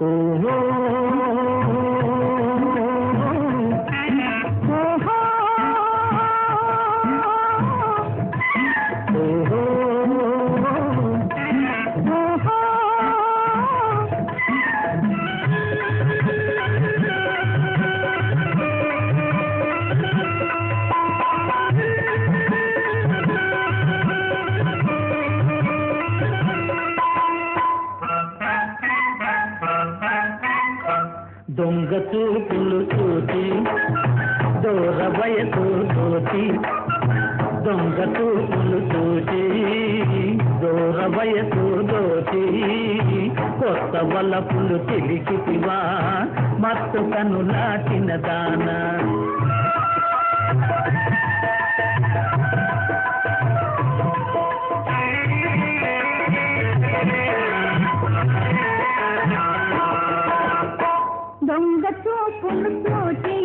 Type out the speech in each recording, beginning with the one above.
ఓహో దొంగ చూపులు చూచి దూర వయసు దోచి దొంగ చూపులు చూచి దూర వయసు దోచి కొత్త వలపులు చిలికితివా మత్తు కనులాచిన దాన దొంగ చూపులు చూచి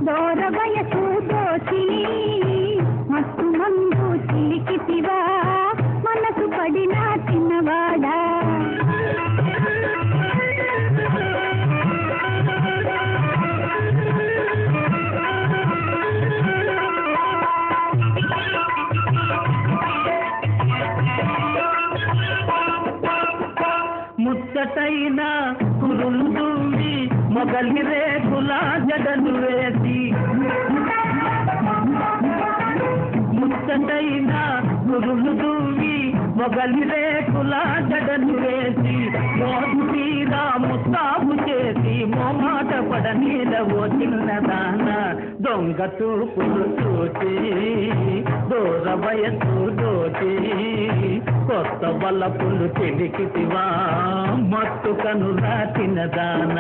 దూర వయసు దోచి మత్తు మందు చిలికితివా మనసు పడిన చిన్నవాడా ముచ్చటైన కురులు దుమ్మి మొగలి రేకుల జడలు వేసి ముచ్చటైన కురులు దుమ్మి మొగలి రేకుల జడలు వేసి మోదు తీరా ముస్తాబు చేసి మోమాట పడనీలవో చిన్నదాన దొంగ చూపులు చూచి దూర వయసు దోచి కొత్త వలపులు చిలికితివా మత్తు కనులాచిన దాన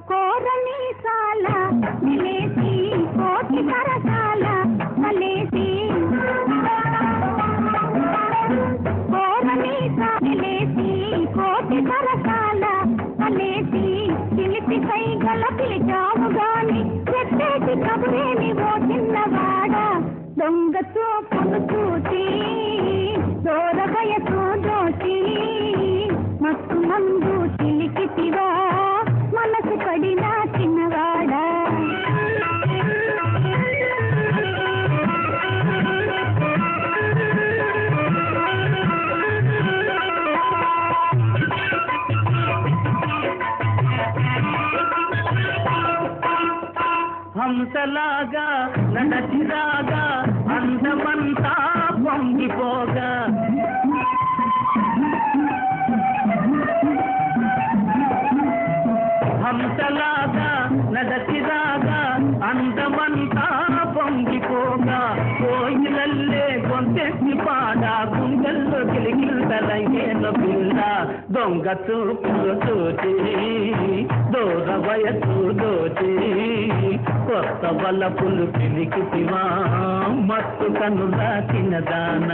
కోరని సాల నిలేసి కోటి కరసాల మలేసి కోరని సాలేసి కోటి కరసాల మలేసి పిలిపి కైగల పిలిచావు గాని చెప్పేటి కబురేమి ఓ చిన్నవాడ దొంగ చూపులు చూచి దూర వయసు దోచి మత్తు మందు చిలికితివా మనసు పడిన చిన్నవాడా హంసలాగా నడచిరాగా అందమంతా పొంగిపోగా హంసలాగా నడచిరాగా అందమంతా పొంగిపోగా కోయిలల్లే గొంతెత్తి పాడ గుండెల్లో గిలిగిల్తలయ్యేన పిల్ల దొంగ చూపులు చూచి దూర వయసు దోచి కొత్త వలపులు చిలికితివా మత్తు కనులాచిన దాన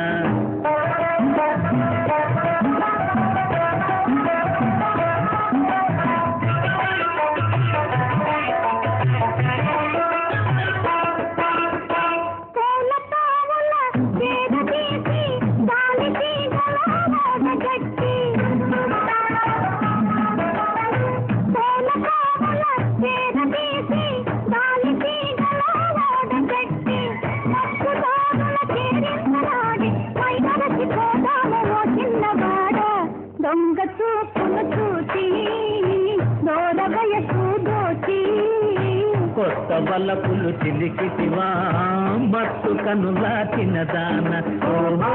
దొంగ చూపులు చూచి దూర వయసు దోచి కొత్త వలపులు చిలికితివా మత్తు కనులాచిన దాన ఓహో